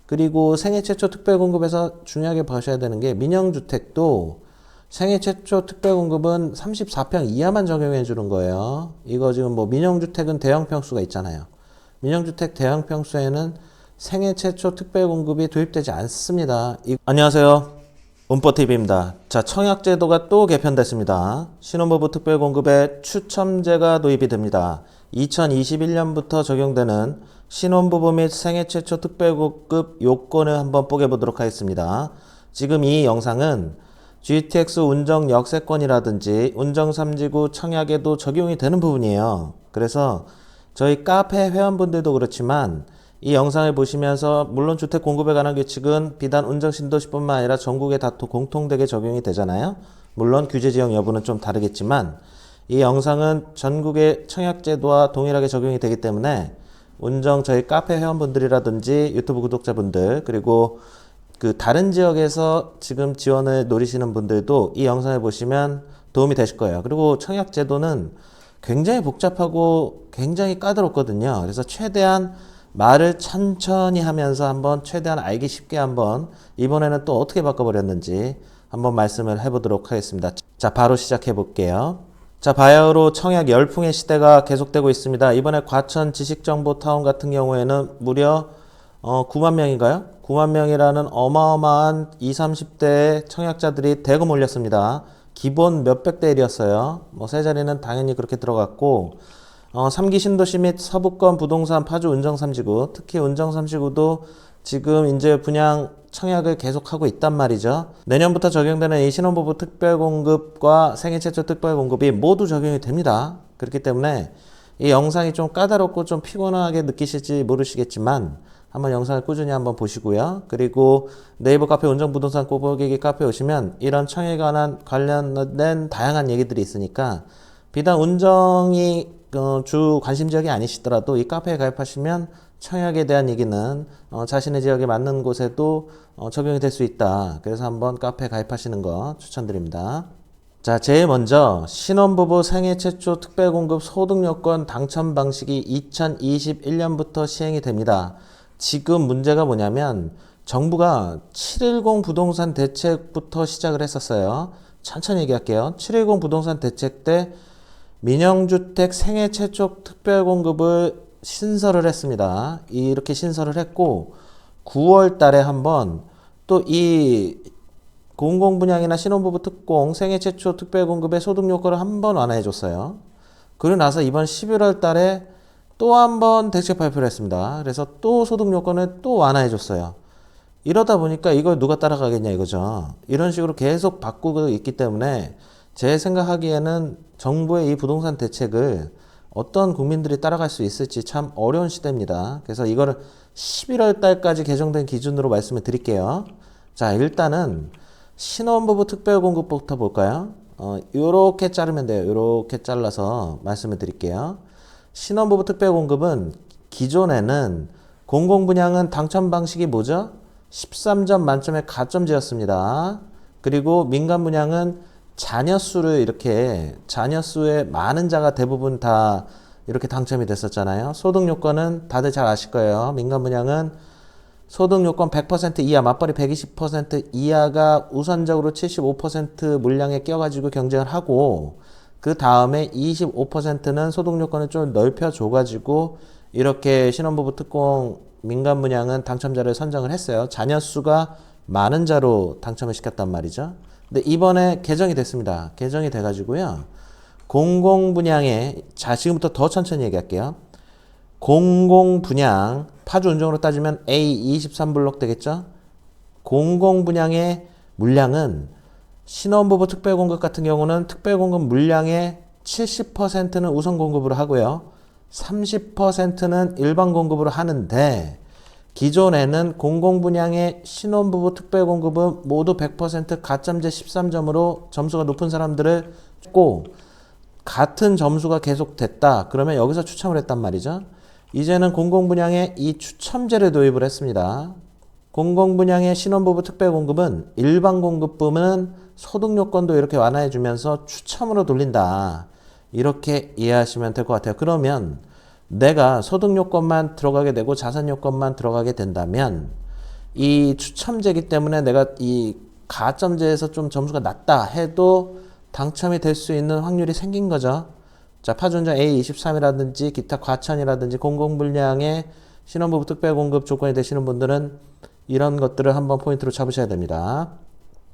그리고 생애 최초 특별공급에서 중요하게 보셔야 되는 게 민영주택도 생애 최초 특별공급은 34평 이하만 적용해 주는 거예요. 이거 지금 뭐 민영주택은 대형평수가 있잖아요. 민영주택 대형평수에는 생애 최초 특별공급이 도입되지 않습니다. 안녕하세요. 운뽀TV입니다. 자, 청약제도가 또 개편됐습니다. 신혼부부 특별공급에 추첨제가 도입이 됩니다. 2021년부터 적용되는 신혼부부 및 생애 최초 특별공급 요건을 한번 뽀개보도록 하겠습니다. 지금 이 영상은 GTX 운정 역세권이라든지 운정3지구 청약에도 적용이 되는 부분이에요. 그래서 저희 카페 회원분들도 그렇지만 이 영상을 보시면서 물론 주택 공급에 관한 규칙은 비단 운정 신도시뿐만 아니라 전국에 다 공통되게 적용이 되잖아요. 물론 규제 지역 여부는 좀 다르겠지만 이 영상은 전국의 청약제도와 동일하게 적용이 되기 때문에 운정 저희 카페 회원분들이라든지 유튜브 구독자분들 그리고 그 다른 지역에서 지금 지원을 노리시는 분들도 이 영상을 보시면 도움이 되실 거예요. 그리고 청약제도는 굉장히 복잡하고 굉장히 까다롭거든요. 그래서 최대한 말을 천천히 하면서 한번 최대한 알기 쉽게 한번 이번에는 또 어떻게 바꿔버렸는지 한번 말씀을 해보도록 하겠습니다. 자, 바로 시작해 볼게요. 자, 바야흐로 청약 열풍의 시대가 계속되고 있습니다. 이번에 과천 지식정보타운 같은 경우에는 무려 9만 명인가요? 9만 명이라는 어마어마한 20, 30대의 청약자들이 대거 몰렸습니다. 기본 몇백 대 1이었어요. 뭐 세 자리는 당연히 그렇게 들어갔고 3기 신도시 및 서부권 부동산 파주 운정3지구, 특히 운정3지구도 지금 이제 분양 청약을 계속하고 있단 말이죠. 내년부터 적용되는 이 신혼부부 특별공급과 생애 최초 특별공급이 모두 적용이 됩니다. 그렇기 때문에 이 영상이 좀 까다롭고 좀 피곤하게 느끼실지 모르시겠지만 한번 영상을 꾸준히 한번 보시고요. 그리고 네이버 카페 운정부동산 꼬부기기 카페 오시면 이런 청약에 관련된 다양한 얘기들이 있으니까 비단 운정이 주 관심 지역이 아니시더라도 이 카페에 가입하시면 청약에 대한 얘기는 자신의 지역에 맞는 곳에도 적용이 될 수 있다. 그래서 한번 카페에 가입하시는 거 추천드립니다. 자, 제일 먼저 신혼부부 생애 최초 특별공급 소득요건 당첨 방식이 2021년부터 시행이 됩니다. 지금 문제가 뭐냐면 정부가 710 부동산 대책부터 시작을 했었어요. 천천히 얘기할게요. 710 부동산 대책 때 민영주택 생애 최초 특별공급을 신설을 했습니다. 이렇게 신설을 했고 9월 달에 한번 또 이 공공분양이나 신혼부부 특공 생애 최초 특별공급의 소득요건을 한번 완화해 줬어요. 그러고 나서 이번 11월 달에 또 한번 대책 발표를 했습니다. 그래서 또 소득요건을 또 완화해 줬어요. 이러다 보니까 이걸 누가 따라가겠냐 이거죠. 이런 식으로 계속 바꾸고 있기 때문에 제 생각하기에는 정부의 이 부동산 대책을 어떤 국민들이 따라갈 수 있을지 참 어려운 시대입니다. 그래서 이거를 11월 달까지 개정된 기준으로 말씀을 드릴게요. 자, 일단은 신혼부부 특별공급부터 볼까요? 요렇게 자르면 돼요. 요렇게 잘라서 말씀을 드릴게요. 신혼부부 특별공급은 기존에는 공공분양은 당첨 방식이 뭐죠? 13점 만점에 가점제였습니다. 그리고 민간분양은 자녀수를 이렇게 자녀수의 많은 자가 대부분 다 이렇게 당첨이 됐었잖아요. 소득요건은 다들 잘 아실 거예요. 민간분양은 소득요건 100% 이하, 맞벌이 120% 이하가 우선적으로 75% 물량에 껴가지고 경쟁을 하고 그 다음에 25%는 소득요건을 좀 넓혀줘가지고 이렇게 신혼부부 특공 민간분양은 당첨자를 선정을 했어요. 자녀수가 많은 자로 당첨을 시켰단 말이죠. 근데 이번에 개정이 됐습니다. 개정이 돼가지고요. 공공분양에, 자, 지금부터 더 천천히 얘기할게요. 공공분양, 파주 운정으로 따지면 A23블록 되겠죠? 공공분양의 물량은 신혼부부 특별공급 같은 경우는 특별공급 물량의 70%는 우선 공급으로 하고요. 30%는 일반 공급으로 하는데 기존에는 공공분양의 신혼부부 특별공급은 모두 100% 가점제 13점으로 점수가 높은 사람들을 고 같은 점수가 계속 됐다. 그러면 여기서 추첨을 했단 말이죠. 이제는 공공분양에 이 추첨제를 도입을 했습니다. 공공분양의 신혼부부 특별공급은 일반 공급분은 소득요건도 이렇게 완화해주면서 추첨으로 돌린다. 이렇게 이해하시면 될 것 같아요. 그러면 내가 소득요건만 들어가게 되고 자산요건만 들어가게 된다면 이 추첨제이기 때문에 내가 이 가점제에서 좀 점수가 낮다 해도 당첨이 될 수 있는 확률이 생긴 거죠. 자, 파주운전 A23이라든지 기타 과천이라든지 공공분량의 신혼부부 특별공급 조건이 되시는 분들은 이런 것들을 한번 포인트로 잡으셔야 됩니다.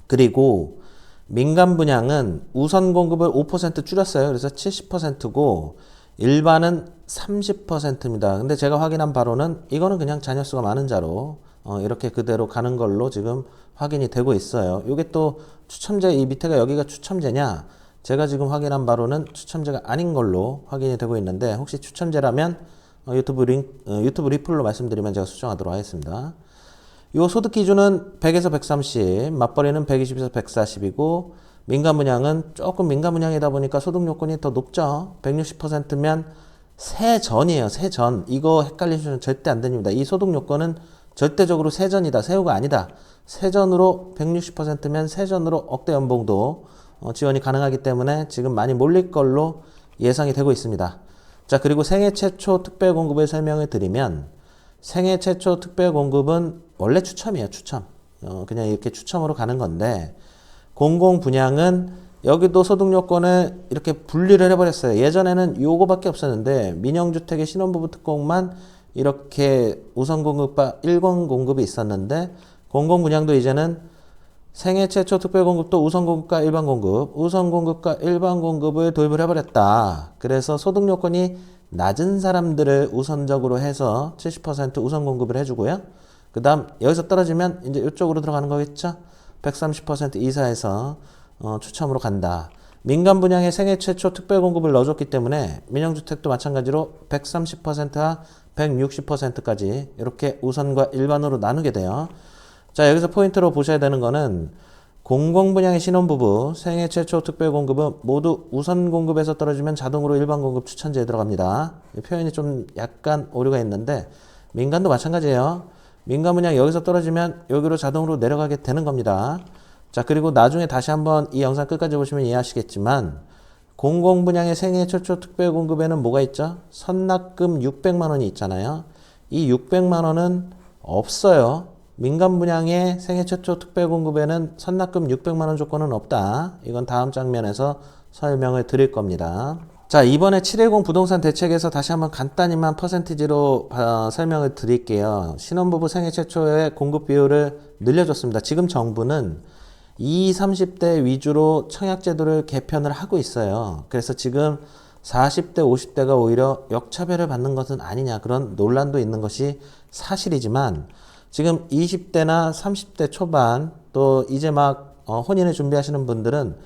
그리고 민간분양은 우선 공급을 5% 줄였어요. 그래서 70%고 일반은 30%입니다. 근데 제가 확인한 바로는 이거는 그냥 자녀수가 많은 자로 이렇게 그대로 가는 걸로 지금 확인이 되고 있어요. 이게 또 추첨제, 이 밑에가 여기가 추첨제냐? 제가 지금 확인한 바로는 추첨제가 아닌 걸로 확인이 되고 있는데 혹시 추첨제라면 유튜브 리플로 말씀드리면 제가 수정하도록 하겠습니다. 이 소득 기준은 100에서 130, 맞벌이는 120에서 140이고 민간분양은 조금 민간분양이다 보니까 소득 요건이 더 높죠. 160%면 세전이에요. 세전. 이거 헷갈리시면 절대 안 됩니다. 이 소득 요건은 절대적으로 세전이다. 세후가 아니다. 세전으로 160%면 세전으로 억대 연봉도 지원이 가능하기 때문에 지금 많이 몰릴 걸로 예상이 되고 있습니다. 자, 그리고 생애 최초 특별 공급을 설명을 드리면 생애 최초 특별 공급은 원래 추첨이에요. 추첨. 그냥 이렇게 추첨으로 가는 건데 공공 분양은 여기도 소득 요건을 이렇게 분리를 해버렸어요. 예전에는 요거밖에 없었는데 민영주택의 신혼부부 특공만 이렇게 우선 공급과 일반 공급이 있었는데 공공 분양도 이제는 생애 최초 특별 공급도 우선 공급과 일반 공급, 우선 공급과 일반 공급을 도입을 해버렸다. 그래서 소득 요건이 낮은 사람들을 우선적으로 해서 70% 우선 공급을 해주고요. 그 다음 여기서 떨어지면 이제 이쪽으로 들어가는 거겠죠. 130% 이사해서 추첨으로 간다. 민간 분양에 생애 최초 특별 공급을 넣어줬기 때문에 민영주택도 마찬가지로 130%와 160%까지 이렇게 우선과 일반으로 나누게 돼요. 자, 여기서 포인트로 보셔야 되는 거는 공공분양의 신혼부부 생애 최초 특별공급은 모두 우선 공급에서 떨어지면 자동으로 일반 공급 추천제에 들어갑니다. 이 표현이 좀 약간 오류가 있는데 민간도 마찬가지예요. 민간분양 여기서 떨어지면 여기로 자동으로 내려가게 되는 겁니다. 자, 그리고 나중에 다시 한번 이 영상 끝까지 보시면 이해하시겠지만 공공분양의 생애 최초 특별공급에는 뭐가 있죠? 선납금 600만 원이 있잖아요. 이 600만 원은 없어요. 민간분양의 생애 최초 특별공급에는 선납금 600만 원 조건은 없다. 이건 다음 장면에서 설명을 드릴 겁니다. 자, 이번에 710 부동산 대책에서 다시 한번 간단히만 퍼센티지로 설명을 드릴게요. 신혼부부 생애 최초의 공급 비율을 늘려줬습니다. 지금 정부는 20, 30대 위주로 청약제도를 개편을 하고 있어요. 그래서 지금 40대, 50대가 오히려 역차별을 받는 것은 아니냐 그런 논란도 있는 것이 사실이지만 지금 20대나 30대 초반 또 이제 막 혼인을 준비하시는 분들은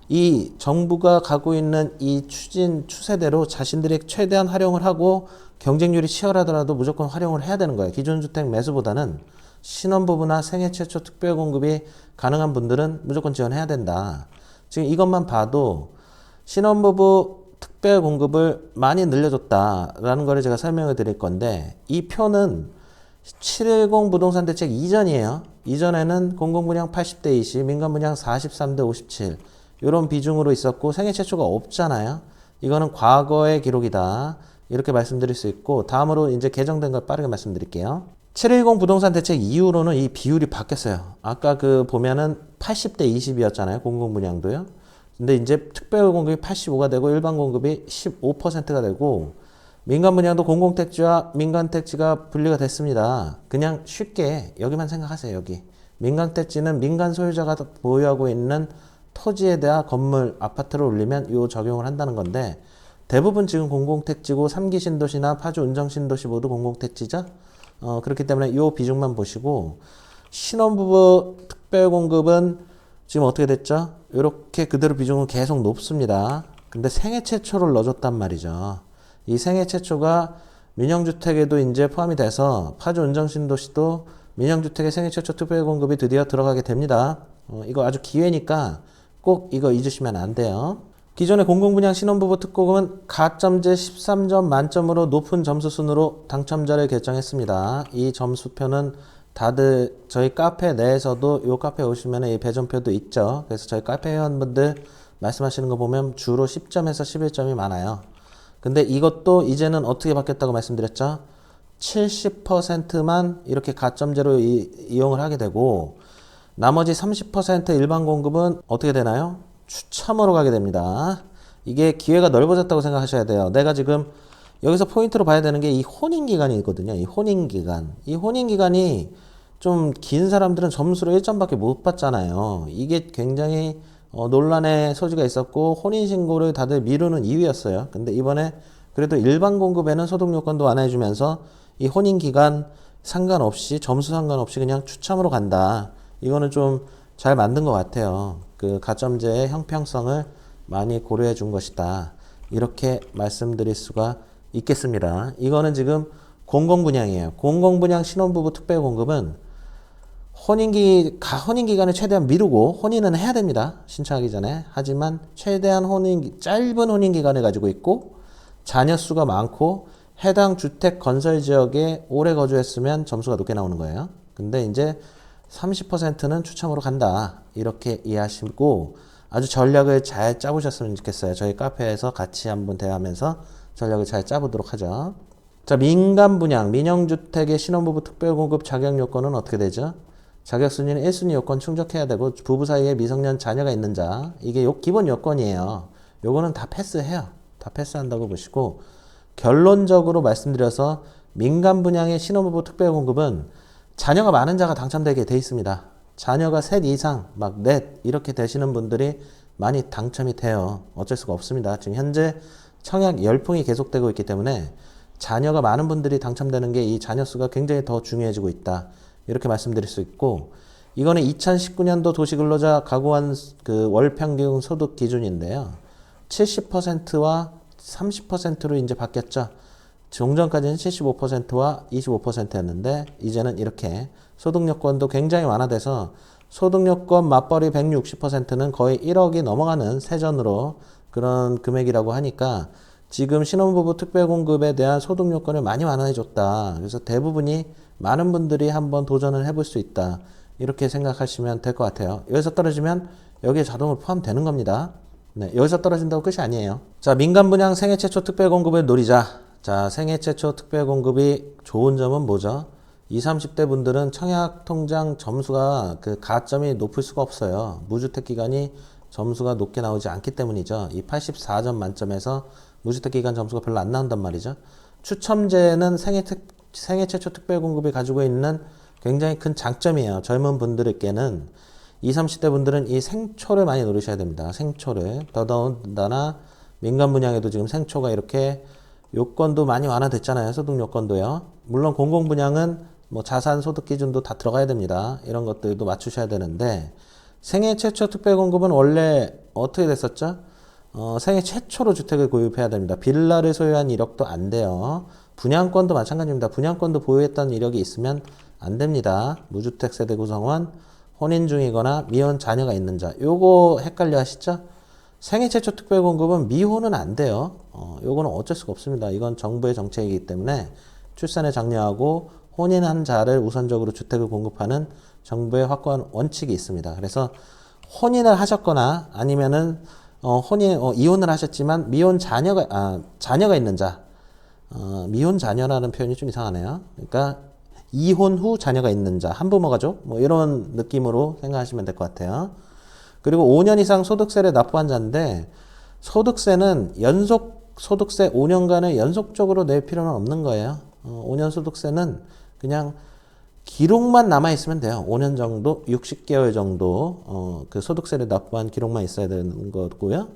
이 정부가 가고 있는 이 추세대로 자신들이 최대한 활용을 하고 경쟁률이 치열하더라도 무조건 활용을 해야 되는 거예요. 기존주택 매수보다는 신혼부부나 생애 최초 특별공급이 가능한 분들은 무조건 지원해야 된다. 지금 이것만 봐도 신혼부부 특별공급을 많이 늘려줬다라는 거를 제가 설명을 드릴 건데 이 표는 710 부동산 대책 이전이에요. 이전에는 공공분양 80대 20, 민간분양 43대 57 이런 비중으로 있었고 생애 최초가 없잖아요. 이거는 과거의 기록이다. 이렇게 말씀드릴 수 있고 다음으로 이제 개정된 걸 빠르게 말씀드릴게요. 710 부동산 대책 이후로는 이 비율이 바뀌었어요. 아까 그 보면은 80대 20이었잖아요. 공공분양도요. 근데 이제 특별공급이 85가 되고 일반 공급이 15%가 되고 민간분양도 공공택지와 민간택지가 분리가 됐습니다. 그냥 쉽게 여기만 생각하세요. 여기 민간택지는 민간 소유자가 보유하고 있는 토지에 대한 건물, 아파트를 올리면 요 적용을 한다는 건데 대부분 지금 공공택지고 3기 신도시나 파주 운정신도시 모두 공공택지죠. 그렇기 때문에 요 비중만 보시고 신혼부부 특별공급은 지금 어떻게 됐죠? 이렇게 그대로 비중은 계속 높습니다. 근데 생애 최초를 넣어줬단 말이죠. 이 생애 최초가 민영주택에도 이제 포함이 돼서 파주 운정신도시도 민영주택의 생애 최초 특별공급이 드디어 들어가게 됩니다. 이거 아주 기회니까 꼭 이거 잊으시면 안 돼요. 기존의 공공분양 신혼부부 특공은 가점제 13점 만점으로 높은 점수 순으로 당첨자를 결정했습니다. 이 점수표는 다들 저희 카페 내에서도 이 카페에 오시면 이 배점표도 있죠. 그래서 저희 카페 회원분들 말씀하시는 거 보면 주로 10점에서 11점이 많아요. 근데 이것도 이제는 어떻게 바뀌었다고 말씀드렸죠? 70%만 이렇게 가점제로 이용을 하게 되고 나머지 30% 일반 공급은 어떻게 되나요? 추첨으로 가게 됩니다. 이게 기회가 넓어졌다고 생각하셔야 돼요. 내가 지금 여기서 포인트로 봐야 되는 게 이 혼인기간이 있거든요. 이 혼인기간. 이 혼인기간이 좀 긴 사람들은 점수를 1점밖에 못 받잖아요. 이게 굉장히 논란의 소지가 있었고 혼인신고를 다들 미루는 이유였어요. 근데 이번에 그래도 일반 공급에는 소득 요건도 완화해주면서 이 혼인기간 상관없이 점수 상관없이 그냥 추첨으로 간다. 이거는 좀 잘 만든 것 같아요. 그 가점제의 형평성을 많이 고려해 준 것이다. 이렇게 말씀드릴 수가 있겠습니다. 이거는 지금 공공분양이에요. 공공분양 신혼부부 특별공급은 혼인기간을 최대한 미루고 혼인은 해야 됩니다. 신청하기 전에. 하지만 최대한 짧은 혼인기간을 가지고 있고 자녀 수가 많고 해당 주택 건설 지역에 오래 거주했으면 점수가 높게 나오는 거예요. 근데 이제 30%는 추첨으로 간다. 이렇게 이해하시고 아주 전략을 잘 짜보셨으면 좋겠어요. 저희 카페에서 같이 한번 대화하면서 전략을 잘 짜보도록 하죠. 자, 민간 분양, 민영주택의 신혼부부 특별공급 자격 요건은 어떻게 되죠? 자격순위는 1순위 요건 충족해야 되고 부부 사이에 미성년 자녀가 있는 자, 이게 기본 요건이에요. 요거는 다 패스해요. 다 패스한다고 보시고 결론적으로 말씀드려서 민간 분양의 신혼부부 특별공급은 자녀가 많은 자가 당첨되게 돼 있습니다. 자녀가 셋 이상, 막 넷 이렇게 되시는 분들이 많이 당첨이 돼요. 어쩔 수가 없습니다. 지금 현재 청약 열풍이 계속되고 있기 때문에 자녀가 많은 분들이 당첨되는 게 이 자녀 수가 굉장히 더 중요해지고 있다. 이렇게 말씀드릴 수 있고 이거는 2019년도 도시근로자 가구한 그 월평균 소득 기준인데요. 70%와 30%로 이제 바뀌었죠. 종전까지는 75%와 25%였는데 이제는 이렇게 소득 요건도 굉장히 완화돼서 소득 요건 맞벌이 160%는 거의 1억이 넘어가는 세전으로 그런 금액이라고 하니까 지금 신혼부부 특별공급에 대한 소득 요건을 많이 완화해줬다. 그래서 대부분이 많은 분들이 한번 도전을 해볼 수 있다. 이렇게 생각하시면 될 것 같아요. 여기서 떨어지면 여기에 자동으로 포함되는 겁니다. 네, 여기서 떨어진다고 끝이 아니에요. 자, 민간 분양 생애 최초 특별공급을 노리자. 자, 생애 최초 특별공급이 좋은 점은 뭐죠? 20, 30대 분들은 청약통장 점수가 그 가점이 높을 수가 없어요. 무주택 기간이 점수가 높게 나오지 않기 때문이죠. 이 84점 만점에서 무주택 기간 점수가 별로 안 나온단 말이죠. 추첨제는 생애 최초 특별공급이 가지고 있는 굉장히 큰 장점이에요. 젊은 분들에게는 20, 30대 분들은 이 생초를 많이 노리셔야 됩니다. 생초를. 더더군다나 민간 분양에도 지금 생초가 이렇게 요건도 많이 완화됐잖아요. 소득 요건도요. 물론 공공분양은 뭐 자산 소득 기준도 다 들어가야 됩니다. 이런 것들도 맞추셔야 되는데 생애 최초 특별공급은 원래 어떻게 됐었죠? 생애 최초로 주택을 구입해야 됩니다. 빌라를 소유한 이력도 안 돼요. 분양권도 마찬가지입니다. 분양권도 보유했던 이력이 있으면 안 됩니다. 무주택 세대 구성원, 혼인 중이거나 미혼 자녀가 있는 자. 요거 헷갈려 하시죠? 생애 최초 특별공급은 미혼은 안 돼요. 요거는 어쩔 수가 없습니다. 이건 정부의 정책이기 때문에 출산에 장려하고 혼인한 자를 우선적으로 주택을 공급하는 정부의 확고한 원칙이 있습니다. 그래서 혼인을 하셨거나 아니면은 이혼을 하셨지만 미혼 자녀가 있는 자. 미혼 자녀라는 표현이 좀 이상하네요. 그러니까 이혼 후 자녀가 있는 자, 한부모 가족 뭐 이런 느낌으로 생각하시면 될 것 같아요. 그리고 5년 이상 소득세를 납부한 자인데 소득세는 소득세 5년간을 연속적으로 낼 필요는 없는 거예요. 5년 소득세는 그냥 기록만 남아있으면 돼요. 5년 정도, 60개월 정도 그 소득세를 납부한 기록만 있어야 되는 거고요.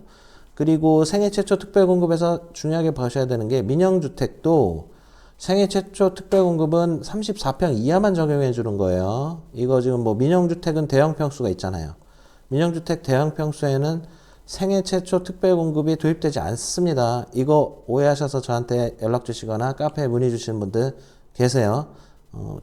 그리고 생애 최초 특별공급에서 중요하게 보셔야 되는 게 민영주택도 생애 최초 특별공급은 34평 이하만 적용해 주는 거예요. 이거 지금 뭐 민영주택은 대형평수가 있잖아요. 민영주택 대형평수에는 생애 최초 특별공급이 도입되지 않습니다. 이거 오해하셔서 저한테 연락 주시거나 카페에 문의 주시는 분들 계세요.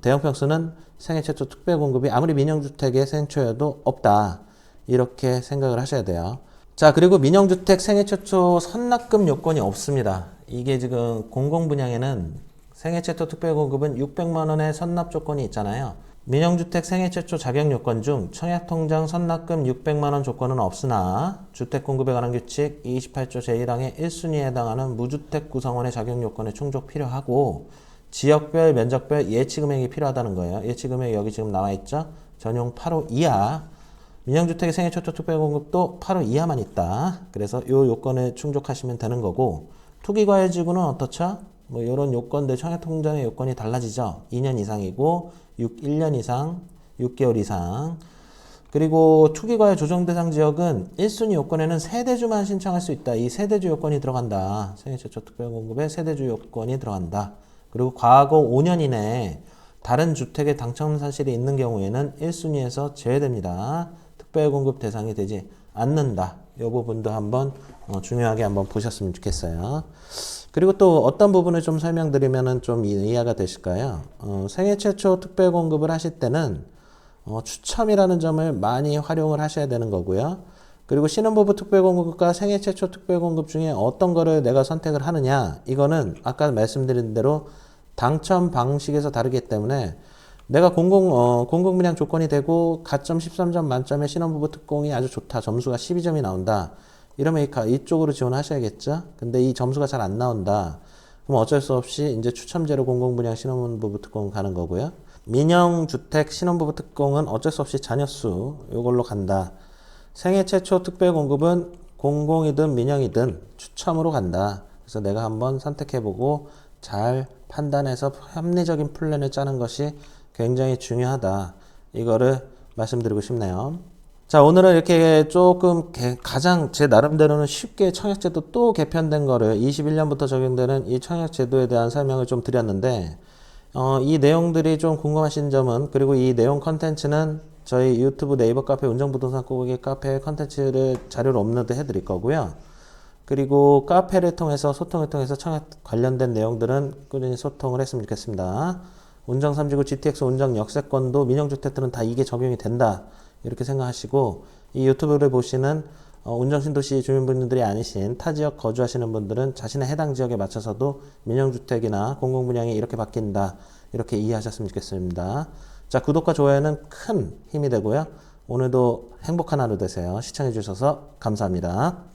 대형평수는 생애 최초 특별공급이 아무리 민영주택의 생초여도 없다. 이렇게 생각을 하셔야 돼요. 자, 그리고 민영주택 생애 최초 선납금 요건이 없습니다. 이게 지금 공공분양에는 생애 최초 특별공급은 600만 원의 선납 조건이 있잖아요. 민영주택 생애 최초 자격 요건 중 청약통장 선납금 600만 원 조건은 없으나 주택공급에 관한 규칙 28조 제1항의 1순위에 해당하는 무주택 구성원의 자격 요건의 충족 필요하고 지역별, 면적별 예치금액이 필요하다는 거예요. 예치금액 여기 지금 나와 있죠. 전용 8호 이하. 민영주택의 생애 최초 특별공급도 8호 이하만 있다. 그래서 이 요건에 충족하시면 되는 거고, 투기과열지구는 어떻죠? 뭐 이런 요건들, 청약통장의 요건이 달라지죠. 2년 이상이고 1년 이상, 6개월 이상. 그리고 투기과열 조정대상 지역은 1순위 요건에는 세대주만 신청할 수 있다. 이 세대주 요건이 들어간다. 생애 최초 특별공급에 세대주 요건이 들어간다. 그리고 과거 5년 이내에 다른 주택의 당첨 사실이 있는 경우에는 1순위에서 제외됩니다. 특별공급 대상이 되지 않는다. 이 부분도 한번 중요하게 한번 보셨으면 좋겠어요. 그리고 또 어떤 부분을 좀 설명드리면 좀 이해가 되실까요? 생애 최초 특별공급을 하실 때는 추첨이라는 점을 많이 활용을 하셔야 되는 거고요. 그리고 신혼부부 특별공급과 생애 최초 특별공급 중에 어떤 거를 내가 선택을 하느냐, 이거는 아까 말씀드린 대로 당첨 방식에서 다르기 때문에 내가 공공분양 조건이 되고 가점 13점 만점에 신혼부부 특공이 아주 좋다. 점수가 12점이 나온다. 이러면 이쪽으로 지원하셔야겠죠. 근데 이 점수가 잘 안 나온다. 그럼 어쩔 수 없이 이제 추첨제로 공공분양 신혼부부 특공 가는 거고요. 민영주택 신혼부부 특공은 어쩔 수 없이 자녀수 이걸로 간다. 생애 최초 특별공급은 공공이든 민영이든 추첨으로 간다. 그래서 내가 한번 선택해보고 잘 판단해서 합리적인 플랜을 짜는 것이 굉장히 중요하다. 이거를 말씀드리고 싶네요. 자, 오늘은 이렇게 조금 가장 제 나름대로는 쉽게 청약제도 또 개편된 거를 21년부터 적용되는 이 청약제도에 대한 설명을 좀 드렸는데, 이 내용들이 좀 궁금하신 점은, 그리고 이 내용 컨텐츠는 저희 유튜브 네이버 카페 운정부동산 꼬부기 카페 컨텐츠를 자료로 업로드 해드릴 거고요. 그리고 카페를 통해서 소통을 통해서 청약 관련된 내용들은 꾸준히 소통을 했으면 좋겠습니다. 운정 3지구 GTX 운정 역세권도 민영주택들은 다 이게 적용이 된다. 이렇게 생각하시고, 이 유튜브를 보시는 운정 신도시 주민분들이 아니신 타 지역 거주하시는 분들은 자신의 해당 지역에 맞춰서도 민영주택이나 공공분양이 이렇게 바뀐다. 이렇게 이해하셨으면 좋겠습니다. 자, 구독과 좋아요는 큰 힘이 되고요. 오늘도 행복한 하루 되세요. 시청해주셔서 감사합니다.